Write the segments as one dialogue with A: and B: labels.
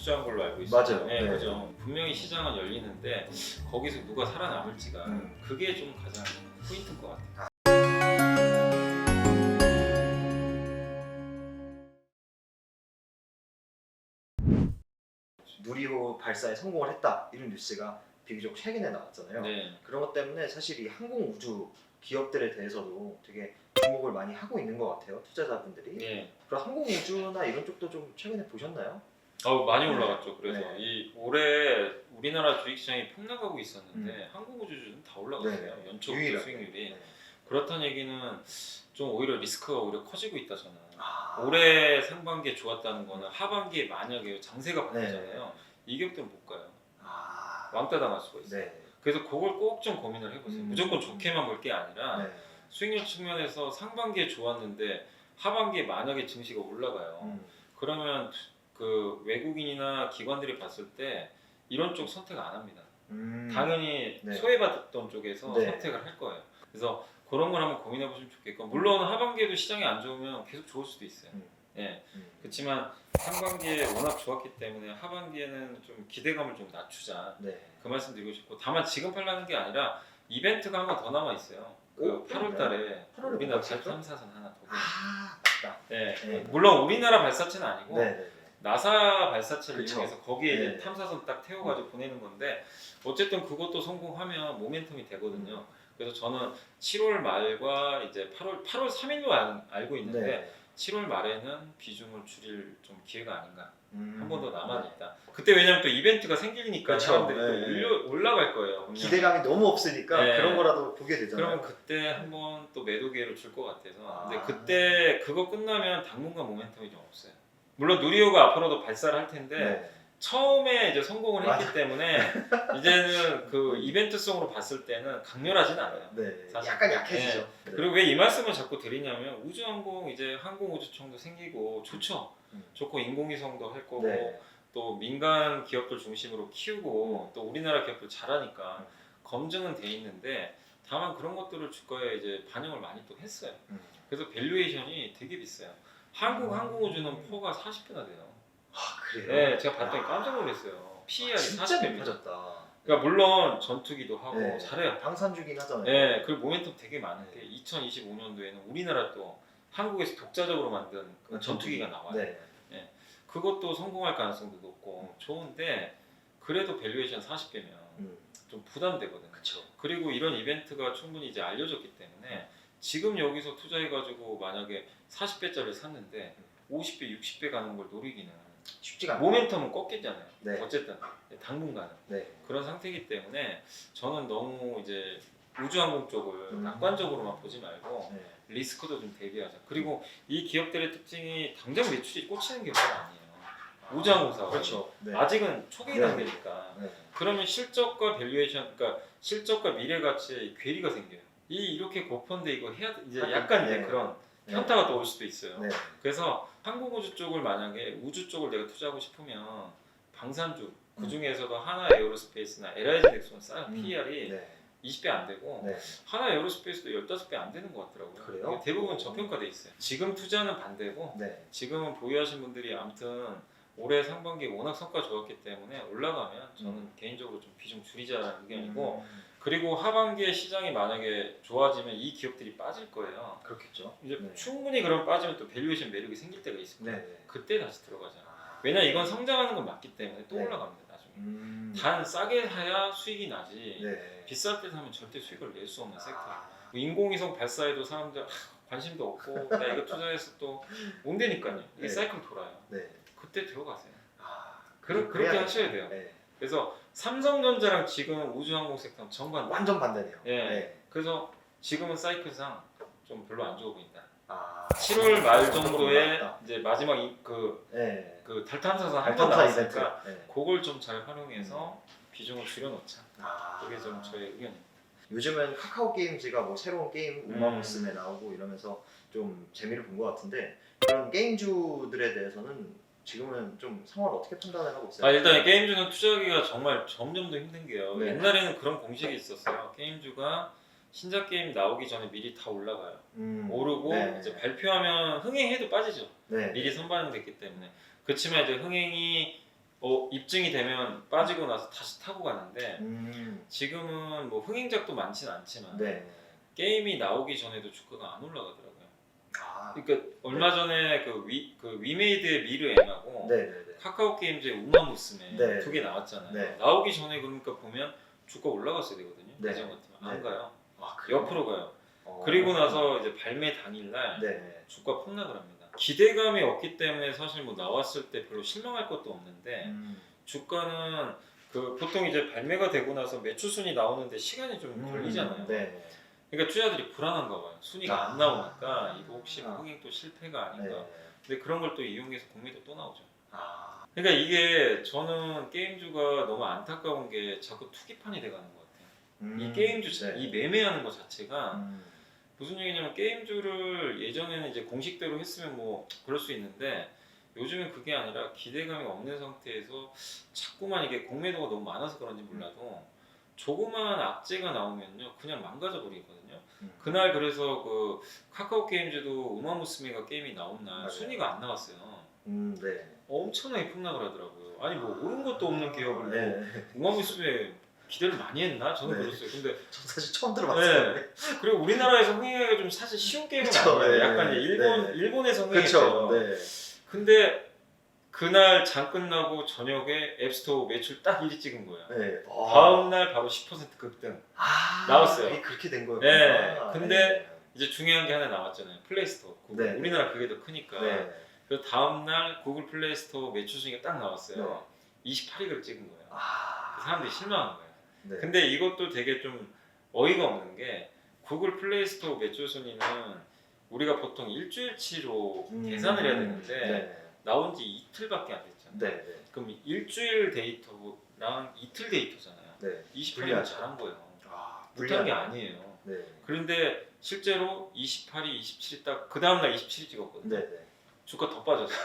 A: 투자한 걸로 알고 있어요.
B: 맞아요.
A: 네,
B: 네.
A: 그죠. 분명히 시장은 열리는데 거기서 누가 살아남을지가 그게 좀 가장 포인트인 것 같아요.
B: 누리호 발사에 성공을 했다 이런 뉴스가 비교적 최근에 나왔잖아요.
A: 네.
B: 그런 것 때문에 사실 이 항공우주 기업들에 대해서도 되게 주목을 많이 하고 있는 것 같아요, 투자자분들이.
A: 네.
B: 그럼 항공우주나 이런 쪽도 좀 최근에 보셨나요?
A: 많이 올라갔죠. 그래서
B: 네.
A: 이 올해 우리나라 주식시장이 폭락하고 있었는데 한국우주주는 다 올라갔어요.
B: 네.
A: 연초부터
B: 유일하게.
A: 수익률이.
B: 네.
A: 그렇다는 얘기는 좀 오히려 리스크가 오히려 커지고 있다 저는.
B: 아.
A: 올해 상반기에 좋았다는 거는 하반기에 만약에 장세가 바뀌잖아요. 이 기업들은 못 가요.
B: 아.
A: 왕따 당할 수가 있어요.
B: 네.
A: 그래서 그걸 꼭 좀 고민을 해보세요. 무조건 좋게만 볼 게 아니라
B: 네.
A: 수익률 측면에서 상반기에 좋았는데 하반기에 만약에 증시가 올라가요. 그러면 그 외국인이나 기관들이 봤을 때 이런 쪽 선택 안 합니다. 당연히
B: 네.
A: 소외받았던 쪽에서
B: 네.
A: 선택을 할 거예요. 그래서 그런 걸 한번 고민해 보시면 좋겠고, 물론 하반기에도 시장이 안 좋으면 계속 좋을 수도 있어요. 예. 그렇지만 상반기에 워낙 좋았기 때문에 하반기에는 좀 기대감을 좀 낮추자.
B: 네.
A: 그 말씀 드리고 싶고, 다만 지금 팔라는 게 아니라 이벤트가 한 번 더 남아 있어요. 그 8월달에
B: 8월에
A: 우리나라
B: 뭐가 있었죠?
A: 탐사선 하나 더.
B: 아, 맞다.
A: 예.
B: 네.
A: 물론 우리나라 발사체는 아니고
B: 네, 네, 네.
A: 나사 발사체를
B: 그쵸.
A: 이용해서 거기에 이제
B: 네.
A: 탐사선 딱 태워가지고 보내는 건데, 어쨌든 그것도 성공하면 모멘텀이 되거든요. 그래서 저는 7월 말과 이제 8월 3일로 알고 있는데
B: 네.
A: 7월 말에는 비중을 줄일 좀 기회가 아닌가. 한 번 더
B: 네.
A: 남아있다. 그때 왜냐면 또 이벤트가 생기니까
B: 그쵸.
A: 사람들이
B: 네.
A: 또 올라갈 거예요. 분명히.
B: 기대감이 너무 없으니까
A: 네.
B: 그런 거라도 보게 되잖아요.
A: 그러면 그때 한번 또 매도 기회를 줄 것 같아서. 근데
B: 아.
A: 그때 그거 끝나면 당분간 모멘텀이 좀 없어요. 물론 누리호가 앞으로도 발사를 할 텐데
B: 네.
A: 처음에 이제 성공을
B: 맞아.
A: 했기 때문에 이제는 그 이벤트성으로 봤을 때는 강렬하진 않아요.
B: 네.
A: 사실.
B: 약간 약해지죠. 네.
A: 그리고 왜 이 말씀을 자꾸 드리냐면 우주항공 이제 항공우주청도 생기고 좋죠. 좋고 인공위성도 할 거고
B: 네.
A: 또 민간 기업들 중심으로 키우고 또 우리나라 기업들 잘하니까 검증은 돼 있는데, 다만 그런 것들을 주가에 이제 반영을 많이 또 했어요. 그래서 밸류에이션이 되게 비싸요. 한국 항공우주는 포가 40배나 돼요.
B: 아, 그래요?
A: 네, 제가 봤더니 깜짝 놀랐어요. PER이
B: 진짜
A: 40배입니다.
B: 높아졌다.
A: 그러니까 물론 전투기도 하고
B: 네.
A: 잘해요.
B: 방산주긴 하잖아요.
A: 네, 그리고 모멘텀 되게 많은 게 2025년도에는 우리나라 또 한국에서 독자적으로 만든 그 전투기가 나와요.
B: 네.
A: 그것도 성공할 가능성도 높고 좋은데, 그래도 밸류에이션 40배면 좀 부담되거든요.
B: 그렇죠.
A: 그리고 이런 이벤트가 충분히 이제 알려졌기 때문에 지금 여기서 투자해가지고 만약에 40배짜리를 샀는데 50배, 60배 가는 걸 노리기는
B: 쉽지가 않아요.
A: 모멘텀은 꺾이잖아요.
B: 네.
A: 어쨌든 당분간은
B: 네.
A: 그런 상태이기 때문에 저는 너무 이제 우주항공 쪽을 낙관적으로만 보지 말고
B: 네.
A: 리스크도 좀 대비하자. 그리고 이 기업들의 특징이 당장 매출이 꽂히는 기업은 아니에요. 우주항공사가.
B: 그렇죠. 네.
A: 아직은 초기
B: 네.
A: 단계니까.
B: 네.
A: 그러면 실적과 밸류에이션, 그러니까 실적과 미래 가치에 괴리가 생겨요. 이렇게 고펀데 이거 해야 돼. 이제 약간 이제
B: 네.
A: 그런
B: 네.
A: 현타가 또 올 수도 있어요.
B: 네.
A: 그래서 항공우주 쪽을 만약에 우주 쪽을 내가 투자하고 싶으면 방산주 그 중에서도 하나 에어로스페이스나 LIG 넥슨 싸요. PER이
B: 네.
A: 20배 안 되고
B: 네.
A: 하나 에어로스페이스도 15배 안 되는 것 같더라고요.
B: 그래요?
A: 이게 대부분 저평가돼 있어요. 지금 투자는 반대고
B: 네.
A: 지금은 보유하신 분들이 아무튼 올해 상반기에 워낙 성과 좋았기 때문에 올라가면 저는 개인적으로 좀 비중 줄이자라는 의견이고, 그리고 하반기에 시장이 만약에 좋아지면 이 기업들이 빠질 거예요.
B: 그렇겠죠.
A: 이제
B: 네.
A: 충분히 그럼 빠지면 또 밸류에이션 매력이 생길 때가 있을 거예요.
B: 네.
A: 그때 다시 들어가자. 왜냐 이건 성장하는 건 맞기 때문에 또
B: 네.
A: 올라갑니다. 나중에. 단 싸게 사야 수익이 나지
B: 네.
A: 비쌀 때 사면 절대 수익을 낼 수 없는 섹터예요.
B: 아.
A: 인공위성 발사에도 사람들 관심도 없고 나 이거 투자해서 또 못 되니까요. 이게
B: 네.
A: 사이클 돌아요.
B: 네.
A: 그때 들어가세요.
B: 아.
A: 그렇게 하셔야 돼요.
B: 네.
A: 그래서 삼성전자랑 지금 우주항공 섹터는 정반.
B: 완전 반대네요.
A: 예.
B: 네.
A: 그래서 지금은 사이클상 좀 별로 안 좋아 보인다.
B: 아.
A: 7월 말 정도에
B: 맞다.
A: 이제 마지막
B: 네.
A: 달 탐사선 한 번
B: 알턴타
A: 나왔으니까
B: 이벤트. 네.
A: 그걸 좀 잘 활용해서 비중을 줄여놓자.
B: 아.
A: 그게 좀 저의 의견입니다.
B: 요즘은 카카오 게임즈가 뭐 새로운 게임 우마무스메 나오고 이러면서 좀 재미를 본 것 같은데, 그런 게임주들에 대해서는 지금은 좀 상황을 어떻게 판단을 하고 있어요?
A: 일단 게임주는 투자하기가 정말 점점 더 힘든 게요.
B: 네.
A: 옛날에는 그런 공식이 있었어요. 게임주가 신작 게임 나오기 전에 미리 다 올라가요. 오르고
B: 네.
A: 이제 발표하면 흥행해도 빠지죠.
B: 네.
A: 미리 선반영됐기 때문에. 그렇지만 이제 흥행이 입증이 되면 빠지고 나서 다시 타고 가는데
B: 음.
A: 지금은 뭐 흥행작도 많지는 않지만
B: 네.
A: 게임이 나오기 전에도 주가가 안 올라가더라고요.
B: 아.
A: 그러니까 얼마 전에 그 위메이드의 미르 M하고
B: 네네네.
A: 카카오 게임즈의 우마무스메
B: 네.
A: 두 개 나왔잖아요.
B: 네.
A: 나오기 전에 그러니까 보면 주가 올라갔어야 되거든요.
B: 네.
A: 예전 같으면 안
B: 네.
A: 가요.
B: 아, 그래요?
A: 옆으로 가요.
B: 어.
A: 그리고 나서 이제 발매 당일날
B: 네.
A: 주가 폭락을 합니다. 기대감이 없기 때문에 사실 뭐 나왔을 때 별로 실망할 것도 없는데 주가는 그 보통 이제 발매가 되고 나서 매출 순위 나오는데 시간이 좀 걸리잖아요.
B: 네.
A: 그러니까 투자들이 불안한가 봐요. 순위가 안 나오니까 이거 혹시 뭐 흥행 또 실패가 아닌가.
B: 네.
A: 근데 그런 걸 또 이용해서 공매도 또 나오죠.
B: 아.
A: 그러니까 이게 저는 게임주가 너무 안타까운 게 자꾸 투기판이 돼가는 것 같아요. 이 게임주
B: 네.
A: 이 매매하는 것 자체가
B: 음.
A: 무슨 얘기냐면 게임주를 예전에는 이제 공식대로 했으면 뭐 그럴 수 있는데 요즘은 그게 아니라 기대감이 없는 상태에서 자꾸만 이게 공매도가 너무 많아서 그런지 몰라도 조그마한 악재가 나오면요 그냥 망가져 버리거든요. 그날 그래서 그 카카오 게임즈도 우마무스메가 게임이 나온 날
B: 맞아요.
A: 순위가 안 나왔어요.
B: 네.
A: 엄청나게 폭락을 하더라고요. 아니 뭐 오른 것도 없는 기업을
B: 네.
A: 우마무스메 기대를 많이 했나? 저는
B: 네.
A: 그랬어요. 근데
B: 저 사실 처음 들어봤어요.
A: 네. 그리고 우리나라에서 흥행하기가 좀 사실 쉬운 게임은
B: 그쵸,
A: 아니에요.
B: 네.
A: 약간 이제 일본에서
B: 그렇죠.
A: 흥행했어요.
B: 네.
A: 근데 그날 장 끝나고 저녁에 앱스토어 매출 딱 1위 찍은 거예요.
B: 네.
A: 다음 날 바로 10% 급등. 나왔어요.
B: 이게 그렇게 된 거예요.
A: 네. 근데 이제 중요한 게 하나 나왔잖아요. 플레이스토어. 구글.
B: 네.
A: 우리나라 그게 더 크니까.
B: 네.
A: 그래서 다음 날 구글 플레이스토어 매출 순위가 딱 나왔어요. 28위를 찍은 거예요.
B: 아.
A: 사람들이 실망한 거예요.
B: 네.
A: 근데 이것도 되게 좀 어이가 없는 게 구글 플레이스토어 매출 순위는 우리가 보통 일주일치로 계산을 해야 되는데
B: 네.
A: 나온 지 이틀밖에 안 됐잖아요.
B: 네. 네.
A: 그럼 일주일 데이터랑 이틀 데이터잖아요.
B: 네.
A: 28년
B: 불리하죠.
A: 잘한 거예요.
B: 아,
A: 못한 게 아니에요.
B: 네.
A: 그런데 실제로 28위, 27위 딱 그 다음날 27위 찍었거든요.
B: 네. 네.
A: 주가 더 빠졌어요.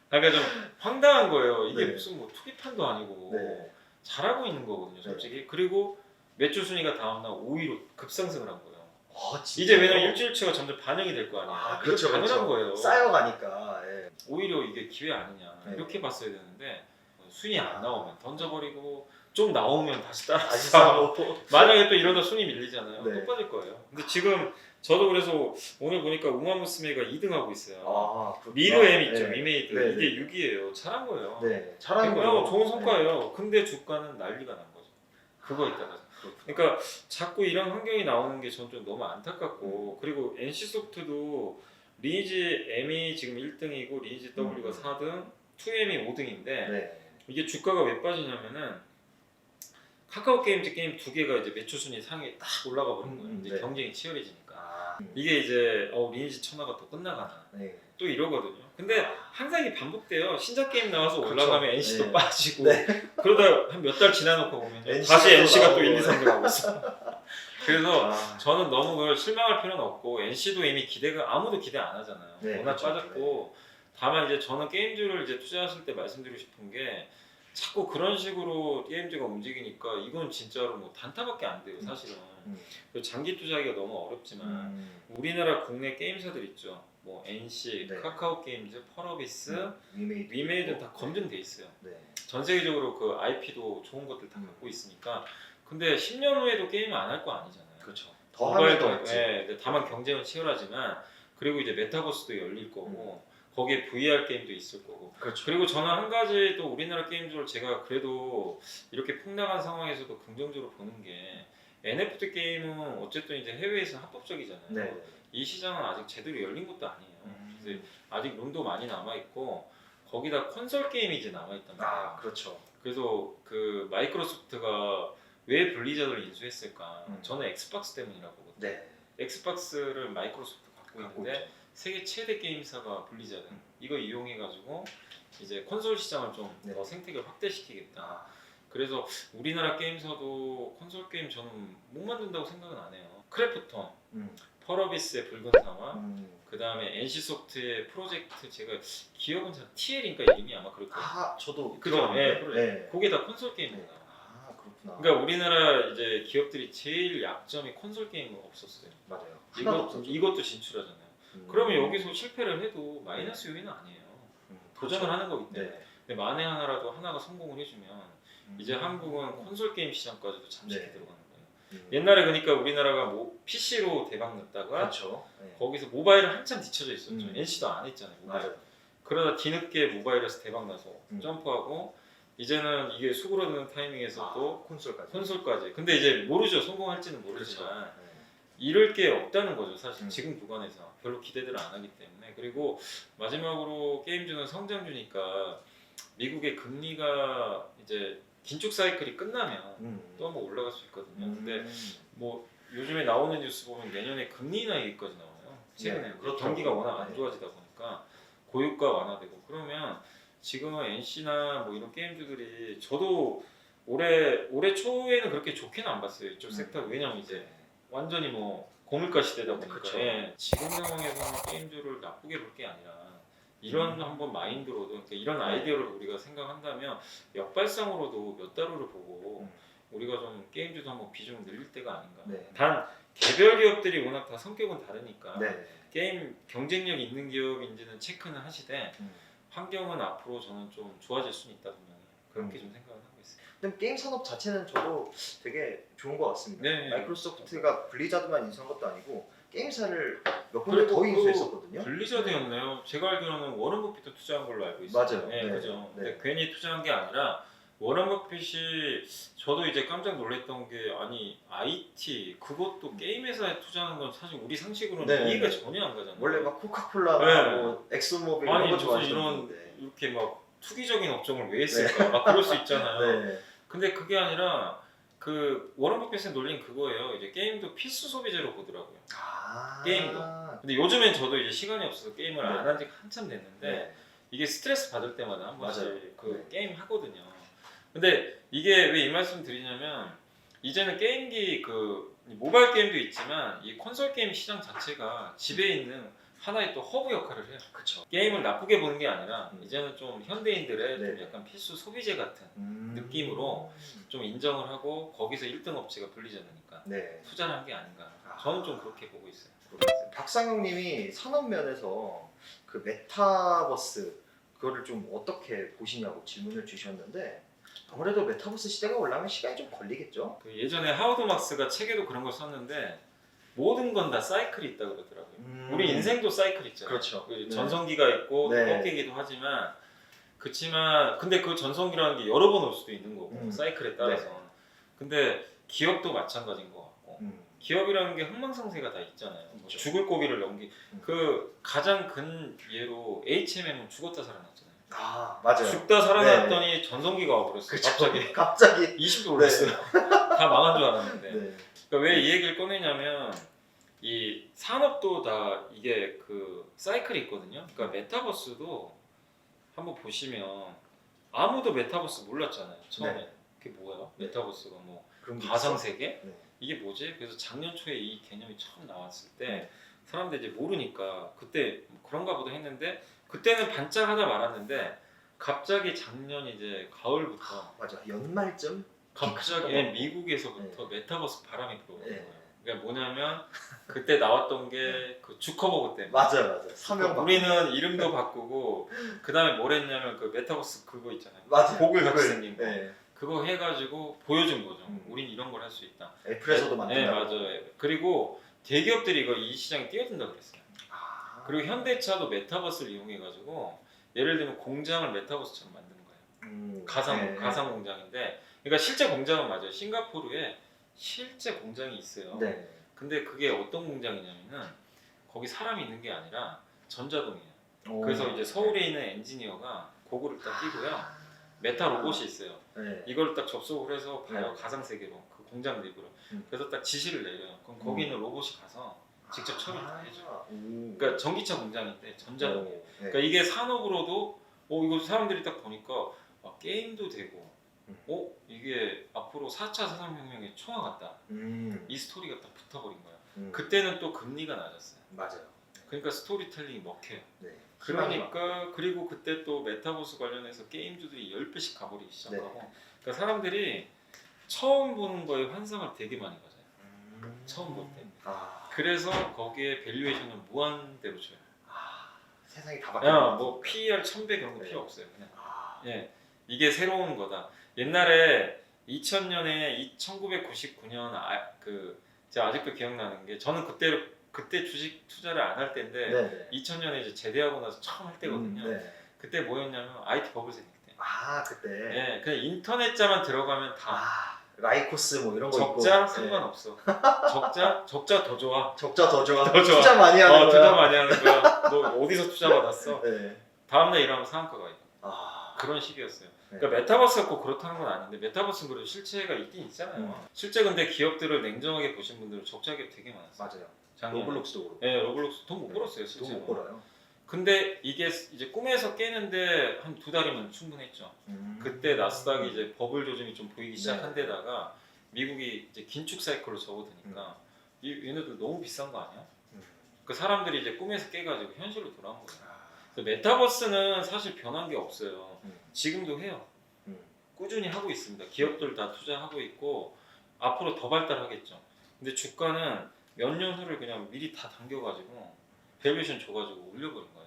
A: 그러니까 좀 황당한 거예요. 이게
B: 네.
A: 무슨 뭐 투기판도 아니고
B: 네.
A: 잘하고 있는 거거든요, 솔직히. 그리고 매출 순위가 다음날 5위로 급상승을 한 거예요.
B: 진짜요?
A: 이제 왜냐면 일주일치가 점점 반영이 될 거 아니에요.
B: 아,
A: 이거
B: 그렇죠.
A: 당연한
B: 그렇죠.
A: 거예요.
B: 쌓여가니까. 예.
A: 오히려 이게 기회 아니냐
B: 네.
A: 이렇게 봤어야 되는데 순위 안 나오면 던져버리고 좀 나오면 다시
B: 다시
A: 따라서
B: 사고.
A: 만약에 또 이러다 순위 밀리잖아요.
B: 네.
A: 또 빠질 거예요. 근데 지금 저도 그래서 오늘 보니까 우마무스메가 2등하고 있어요.
B: 그렇구나.
A: 미르 M 있죠,
B: 네.
A: 위메이드.
B: 네,
A: 이게 6위예요. 잘한 거예요.
B: 네. 잘하는
A: 그러면
B: 거예요.
A: 좋은 성과예요. 근데 주가는 난리가 난 거죠. 그거 있다가. 그러니까 자꾸 이런 환경이 나오는 게 저는 좀 너무 안타깝고 그리고 NC소프트도 리니지 M이 지금 1등이고 리니지 W가 4등, 2M이 5등인데
B: 네.
A: 이게 주가가 왜 빠지냐면은 카카오 게임즈 게임 두 개가 이제 매출 순위 상위에 딱 올라가 버린 거예요. 이제
B: 네.
A: 경쟁이 치열해지니까.
B: 아.
A: 이게 이제 리니지 천하가 또 끝나가나
B: 네.
A: 또 이러거든요. 근데 항상 이게 반복돼요. 신작 게임 나와서
B: 그렇죠.
A: 올라가면 NC도
B: 네.
A: 빠지고
B: 네.
A: 그러다 한 몇 달 지나놓고 보면
B: NC가
A: 다시
B: 또
A: NC가 또
B: 나오고.
A: 1, 2, 3등 하고 있어. 그래서
B: 아.
A: 저는 너무 그걸 실망할 필요는 없고 NC도 이미 기대가 아무도 기대 안 하잖아요.
B: 네,
A: 워낙
B: 그렇죠.
A: 빠졌고 다만 이제 저는 게임주를 이제 투자하실 때 말씀드리고 싶은 게 자꾸 그런 식으로 게임주가 움직이니까 이건 진짜로 뭐 단타밖에 안 돼요 사실은. 그래서 장기 투자하기가 너무 어렵지만 우리나라 국내 게임사들 있죠. 뭐 NC,
B: 네.
A: 카카오 게임즈, 펄어비스,
B: 위메이드.
A: 위메이드 다 검증돼 있어요.
B: 네.
A: 전 세계적으로 그 IP도 좋은 것들 다 갖고 있으니까. 근데 10년 후에도 게임 안 할 거 아니잖아요.
B: 그렇죠. 더 하면 더 있지.
A: 네, 근데 다만 경쟁은 치열하지만 그리고 이제 메타버스도 열릴 거고 거기에 VR 게임도 있을 거고.
B: 그렇죠.
A: 그리고 저는 한 가지 또 우리나라 게임주를 제가 그래도 이렇게 폭락한 상황에서도 긍정적으로 보는 게 NFT 게임은 어쨌든 이제 해외에서 합법적이잖아요.
B: 네.
A: 이 시장은 아직 제대로 열린 것도 아니에요. 그래서 아직 룸도 많이 남아 있고 거기다 콘솔 게임이 이제 남아 있단 말이에요.
B: 그렇죠.
A: 그래서 그 마이크로소프트가 왜 블리자드를 인수했을까? 저는 엑스박스 때문이라고 보거든요.
B: 네.
A: 엑스박스를 마이크로소프트 갖고 있는데
B: 있죠.
A: 세계 최대 게임사가 블리자드. 이거 이용해 가지고 이제 콘솔 시장을 좀 더
B: 네.
A: 생태계를 확대시키겠다. 그래서 우리나라 게임사도 콘솔 게임 저는 못 만든다고 생각은 안 해요. 크래프톤, 펄어비스의 붉은 사막, 그 다음에 NC소프트의 프로젝트 제가 기억은 잘 TL인가 이름이 아마 그럴 거예요.
B: 저도
A: 그죠? 네,
B: 네.
A: 그게 다 콘솔 게임이에요.
B: 그렇구나.
A: 그러니까 우리나라 이제 기업들이 제일 약점이 콘솔 게임은 없었어요.
B: 맞아요. 하나도 없었죠.
A: 이것도 진출하잖아요. 그러면 여기서 실패를 해도 마이너스 요인은 아니에요. 도전을
B: 그렇죠.
A: 하는 거기 때문에.
B: 네.
A: 근데 만에 하나라도 하나가 성공을 해주면 이제 한국은 콘솔 게임 시장까지도 잠식해
B: 네.
A: 들어가는 거예요. 옛날에 그러니까 우리나라가 뭐 PC로 대박 났다가
B: 그렇죠. 네.
A: 거기서 모바일은 한참 뒤쳐져 있었죠.
B: 음.
A: NC도 안 했잖아요. 모바일.
B: 맞아요.
A: 그러다 뒤늦게 모바일에서 대박 나서 점프하고 이제는 이게 수그러드는 타이밍에서 또
B: 콘솔까지.
A: 콘솔까지. 근데 이제 모르죠. 성공할지는 모르지만
B: 그렇죠. 네.
A: 이럴 게 없다는 거죠. 사실
B: 음.
A: 지금 구간에서 별로 기대들을 안 하기 때문에. 그리고 마지막으로 게임주는 성장주니까 미국의 금리가 이제 긴축 사이클이 끝나면 또 한번 올라갈 수 있거든요. 근데 뭐 요즘에 나오는 뉴스 보면 내년에 금리 인하 얘기까지 나와요. 최근에
B: 네, 그렇더라고요.
A: 경기가 워낙 안
B: 네.
A: 좋아지다 보니까 고유가 완화되고 그러면 지금은 NC나 뭐 이런 게임주들이 저도 올해 초에는 그렇게 좋게는 안 봤어요. 이쪽 섹터 왜냐면 이제 완전히 뭐 고물가 시대다 보니까
B: 그쵸.
A: 예, 지금 상황에서는 게임주를 나쁘게 볼 게 아니라 이런 한번 마인드로도 그러니까 이런 아이디어를 우리가 생각한다면 역발상으로도 몇 달러를 보고 우리가 좀 게임주도 한번 비중을 늘릴 때가 아닌가.
B: 네.
A: 단 개별 기업들이 워낙 다 성격은 다르니까
B: 네.
A: 게임 경쟁력 있는 기업인지는 체크는 하시되 환경은 앞으로 저는 좀 좋아질 수는 있다 분명히 그렇게 좀 생각을 하고 있어요.
B: 근데 게임 산업 자체는 저도 되게 좋은 것 같습니다.
A: 네.
B: 마이크로소프트가 블리자드만 인수한 것도 아니고 게임사를 몇 군데 더 인수했었거든요.
A: 블리자드였나요? 제가 알기로는 워런 버핏도 투자한 걸로 알고 있어요.
B: 맞아요.
A: 네,
B: 네.
A: 그죠.
B: 네.
A: 근데 괜히 투자한 게 아니라 워런 버핏이 저도 이제 깜짝 놀랐던 게 아니 IT 그것도 게임 회사에 투자하는 건 사실 우리 상식으로는
B: 네.
A: 이해가 전혀 안 가잖아요.
B: 원래 막 코카콜라,
A: 네.
B: 뭐 엑소모빌
A: 아니
B: 이런 거
A: 무슨
B: 좋아하시는
A: 이런
B: 분인데.
A: 이렇게 막 투기적인 업종을 왜 했을까? 막 그럴 수 있잖아요.
B: 네.
A: 근데 그게 아니라 그 워런 버핏의 논리는 그거예요. 이제 게임도 필수 소비재로 보더라고요. 게임도. 근데 요즘엔 저도 이제 시간이 없어서 게임을
B: 네.
A: 안 한 지 한참 됐는데
B: 네.
A: 이게 스트레스 받을 때마다 한 번씩
B: 맞아요.
A: 그
B: 네.
A: 게임 하거든요. 근데 이게 왜 이 말씀 드리냐면 이제는 게임기 그 모바일 게임도 있지만 이 콘솔 게임 시장 자체가 집에 있는 하나의 또 허브 역할을 해요.
B: 그렇죠.
A: 게임을 나쁘게 보는 게 아니라 이제는 좀 현대인들의
B: 네.
A: 좀 약간 필수 소비재 같은 느낌으로 좀 인정을 하고 거기서 1등 업체가 블리자드니까
B: 네.
A: 투자를 한 게 아닌가. 저는 좀 그렇게 보고 있어요.
B: 박상영님이 산업 면에서 그 메타버스 그거를 좀 어떻게 보시냐고 질문을 주셨는데 아무래도 메타버스 시대가 올라가면 시간이 좀 걸리겠죠.
A: 그 예전에 하워드 막스가 책에도 그런 걸 썼는데 모든 건 다 사이클이 있다 그러더라고요. 우리 인생도 사이클 있잖아요.
B: 그렇죠.
A: 그
B: 네.
A: 전성기가 있고 또
B: 네.
A: 꺾이기도 하지만 그치만 근데 그 전성기라는 게 여러 번 올 수도 있는 거고 사이클에 따라서. 근데 기업도 마찬가지인 것 같고 기업이라는 게 흥망성쇠가 다 있잖아요. 뭐
B: 있죠.
A: 죽을 고기를 넘기 그 가장 근 예로 H&M은 죽었다 살아났잖아요.
B: 아 맞아요.
A: 죽다 살아났더니 전성기가 와버렸어요.
B: 그쵸.
A: 갑자기
B: 갑자기
A: 20도 올랐어요. 다 망한 줄 알았는데.
B: 네.
A: 그러니까 왜 이 얘기를 꺼내냐면 이 산업도 다 이게 그 사이클이 있거든요. 그러니까 메타버스도 한번 보시면 아무도 메타버스 몰랐잖아요. 처음에
B: 네.
A: 그게 뭐야? 메타버스가 뭐
B: 그런 게
A: 가상
B: 있어?
A: 세계?
B: 네.
A: 이게 뭐지? 그래서 작년 초에 이 개념이 처음 나왔을 때 사람들이 이제 모르니까 그때 뭐 그런가 보다 했는데 그때는 반짝하다 말았는데 갑자기 작년 이제 가을부터
B: 맞아 연말쯤
A: 갑자기
B: 네.
A: 미국에서부터 메타버스 바람이 불어오는
B: 네.
A: 거예요. 그러니까 뭐냐면 그때 나왔던 게 그 주커버그 때문에
B: 맞아요 사명
A: 우리는 이름도 바꾸고 그 다음에 뭘 했냐면 그 메타버스 그거 있잖아요.
B: 맞아요.
A: 고글 같이
B: 그걸,
A: 생긴 거.
B: 네.
A: 그거 해가지고 보여준 거죠. 우린 이런 걸 할 수 있다.
B: 애플에서도
A: 네,
B: 만든다.
A: 맞아요. 그리고 대기업들이 이거 이 시장에 뛰어든다 그랬어요. 그리고 현대차도 메타버스를 이용해가지고 예를 들면 공장을 메타버스처럼 만드는 거예요. 가상 공장인데, 그러니까 실제 공장은 맞아요. 싱가포르에 실제 공장이 있어요.
B: 네.
A: 근데 그게 어떤 공장이냐면은 거기 사람이 있는 게 아니라 전자동이에요.
B: 오.
A: 그래서 이제 서울에 있는 엔지니어가 고글을 딱 끼고요. 메타 로봇이 있어요.
B: 네.
A: 이걸 딱 접속을 해서 봐요.
B: 네.
A: 가상 세계로 그 공장 내부로. 그래서 딱 지시를 내려요. 그럼 거기 있는 로봇이 가서 직접 처리를 다 해줘요. 그러니까 전기차 공장인데 전자동이에요.
B: 네.
A: 그러니까 이게 산업으로도 이거 사람들이 딱 보니까 게임도 되고 이게 앞으로 4차 산업혁명의 초화 같다. 이 스토리가 딱 붙어버린 거야. 그때는 또 금리가 낮았어요.
B: 맞아요.
A: 그러니까 스토리텔링이 먹혀요.
B: 네.
A: 그러니까 그리고 그때 또 메타버스 관련해서 게임주들이 10배씩 가버리기 시작하고 그러니까 사람들이 처음 보는 거에 환상을 되게 많이 가져요. 처음 볼 때. 그래서 거기에 밸류에이션을 무한대로 줘요.
B: 세상이 다 바뀌는
A: 뭐 PER 1000배 그런 거
B: 네.
A: 필요 없어요. 그냥 예, 이게 새로운 거다. 옛날에 2000년에 1999년 그 제가 아직도 기억나는 게 저는 그때 주식 투자를 안 할 때인데
B: 네네.
A: 2000년에 이제 제대하고 나서 처음 할 때거든요.
B: 네.
A: 그때 뭐였냐면 IT 버블 생길 때.
B: 아 그때.
A: 예, 그냥 인터넷자만 들어가면 다
B: 아 라이코스 뭐 이런 거
A: 적자
B: 있고.
A: 상관없어. 적자 더 좋아.
B: 적자 더 좋아.
A: 더 좋아.
B: 투자 많이 하는 거야.
A: 투자 많이 하는 거야. 너 어디서 투자 받았어?
B: 네.
A: 다음날 일하면 상한가가 있고
B: 아
A: 그런 시기였어요.
B: 네.
A: 그러니까 메타버스가 꼭 그렇다는 건 아닌데 메타버스는 그래도 실체가 있긴 있잖아요.
B: 음.
A: 실제 근데 기업들을 냉정하게 보신 분들은 적자 기업 되게 많았어요.
B: 맞아요.
A: 작년에.
B: 로블록스도 그렇고.
A: 네, 로블록스 돈 못 벌었어요 실제로.
B: 돈 못 벌어요.
A: 근데 이게 이제 꿈에서 깨는데 한 2달이면 충분했죠. 그때 나스닥이 이제 버블 조짐이 좀 보이기 시작한
B: 네.
A: 데다가 미국이 이제 긴축 사이클로 접어드니까 얘네들 너무 비싼 거 아니야? 그 사람들이 이제 꿈에서 깨가지고 현실로 돌아온 거예요. 그래서 메타버스는 사실 변한 게 없어요. 지금도 해요. 꾸준히 하고 있습니다. 기업들 다 투자하고 있고 앞으로 더 발달하겠죠. 근데 주가는 몇 년 후를 그냥 미리 다 당겨가지고 밸류에이션 줘가지고 올려버린 거예요.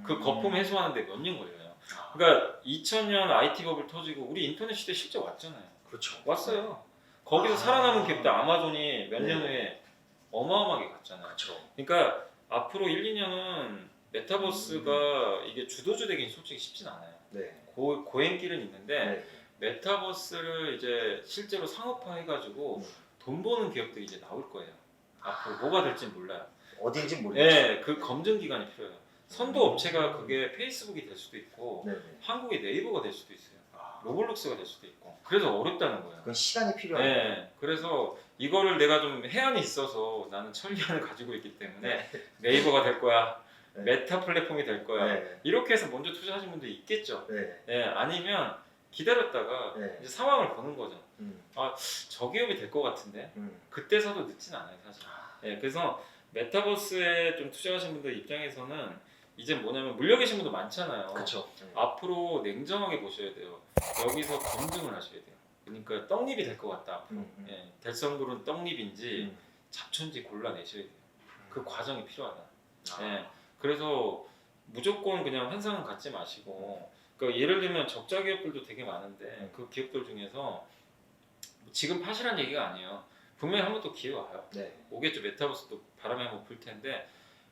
A: 그 거품 해소하는데 몇 년 걸려요. 그러니까 2000년 IT 버블 터지고 우리 인터넷 시대 실제 왔잖아요.
B: 그렇죠.
A: 왔어요. 거기서 살아남은 기업들 아마존이 몇 년 후에 어마어마하게 갔잖아요.
B: 그렇죠.
A: 그러니까 앞으로 1, 2년은 메타버스가 이게 주도주 되긴 솔직히 쉽진 않아요.
B: 네.
A: 고행길은 있는데
B: 네.
A: 메타버스를 이제 실제로 상업화해가지고 돈 버는 기업들이 이제 나올 거예요. 앞으로 뭐가 될진 몰라요.
B: 어딘지 모르겠죠.
A: 네, 그 검증 기간이 필요해요. 선도 업체가 그게 페이스북이 될 수도 있고
B: 네네.
A: 한국의 네이버가 될 수도 있어요.
B: 아,
A: 로블록스가 될 수도 있고. 그래서 어렵다는 거예요.
B: 그건 시간이 필요해요.
A: 네, 그래서 이거를 내가 좀 해안이 있어서 나는 천리안을 가지고 있기 때문에 네이버가 될 거야.
B: 네.
A: 메타 플랫폼이 될 거야.
B: 네.
A: 이렇게 해서 먼저 투자하신 분도 있겠죠.
B: 네.
A: 네, 아니면 기다렸다가
B: 네.
A: 이제 상황을 보는 거죠.
B: 음.
A: 저 기업이 될 것 같은데
B: 음.
A: 그때 사도 늦진 않아요 사실. 네, 그래서 메타버스에 좀 투자하신 분들 입장에서는 이제 뭐냐면 물려 계신 분도 많잖아요.
B: 그렇죠.
A: 앞으로 냉정하게 보셔야 돼요. 여기서 검증을 하셔야 돼요. 그러니까 떡잎이 될 것 같다. 앞으로. 예, 될성굴은 떡잎인지 잡초인지 골라내셔야 돼요. 그 과정이 필요하다. 예, 그래서 무조건 그냥 환상은 갖지 마시고, 그러니까 예를 들면 적자 기업들도 되게 많은데 그 기업들 중에서 지금 파시란 얘기가 아니에요. 분명히 한 번 또 기회 와요.
B: 네.
A: 오겠죠. 메타버스도 바람에 한번 불 텐데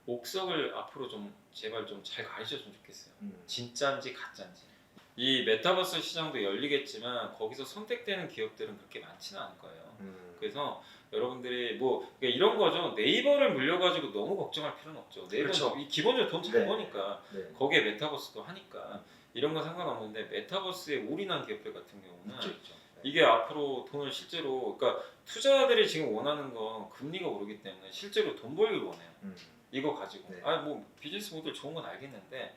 A: 옥석을 앞으로 좀 제발 좀 잘 가르쳐줬으면 좋겠어요. 진짜인지 가짜인지. 이 메타버스 시장도 열리겠지만 거기서 선택되는 기업들은 그렇게 많지는 않을 거예요. 그래서 여러분들이 뭐 그러니까 이런 거죠. 네이버를 물려가지고 너무 걱정할 필요는 없죠. 네이버는
B: 그렇죠.
A: 기본적으로 돈 잘
B: 네.
A: 버니까
B: 네.
A: 거기에 메타버스도 하니까 이런 건 상관없는데 메타버스에 올인한 기업들 같은 경우는
B: 있죠.
A: 이게 앞으로 돈을 실제로 그러니까 투자자들이 지금 원하는 건 금리가 오르기 때문에 실제로 돈 벌길 원해요. 이거 가지고
B: 네.
A: 뭐 비즈니스 모델 좋은 건 알겠는데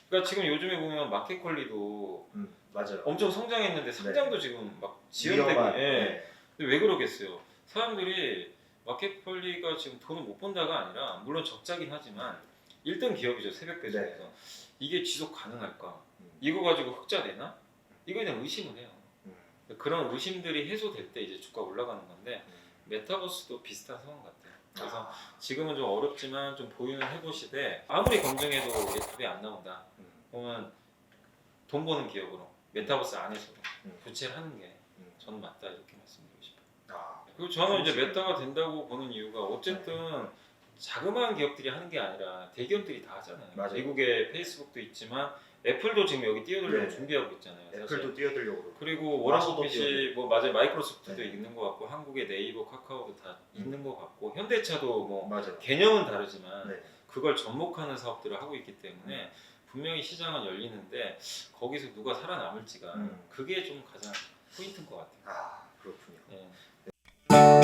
A: 그러니까 지금 요즘에 보면 마켓컬리도
B: 맞아요.
A: 엄청 성장했는데 상장도 지금 막 지연되고
B: 위험한,
A: 예.
B: 네.
A: 근데 왜 그러겠어요? 사람들이 마켓컬리가 지금 돈을 못 번다가 아니라 물론 적자긴 하지만 1등 기업이죠. 새벽 배송에서. 이게 지속 가능할까? 이거 가지고 흑자 되나? 이거에 대한 의심을 해요. 그런 의심들이 해소될 때 이제 주가 올라가는 건데 메타버스도 비슷한 상황 같아요. 그래서 지금은 좀 어렵지만 좀 보유는 해보시되 아무리 검증해도 이게 답이 안 나온다. 그러면 돈 버는 기업으로 메타버스 안에서도 교체를 하는 게 저는 맞다 이렇게 말씀드리고 싶어요. 그리고 저는 이제 메타가 된다고 보는 이유가 어쨌든 자그마한 기업들이 하는 게 아니라 대기업들이 다 하잖아요.
B: 맞아요.
A: 미국에 페이스북도 있지만 애플도 지금 여기 뛰어들려고
B: 네.
A: 준비하고 있잖아요. 사실.
B: 애플도 뛰어들려고 그러고.
A: 그리고 워런
B: 마소도
A: 버핏이 뭐 맞아요. 마이크로소프트도
B: 네.
A: 있는 것 같고 한국의 네이버, 카카오도 다 있는 것 같고 현대차도 뭐
B: 맞아요.
A: 개념은 다르지만
B: 네.
A: 그걸 접목하는 사업들을 하고 있기 때문에 분명히 시장은 열리는데 거기서 누가 살아남을지가 그게 좀 가장 포인트인 것 같아요.
B: 그렇군요.
A: 예.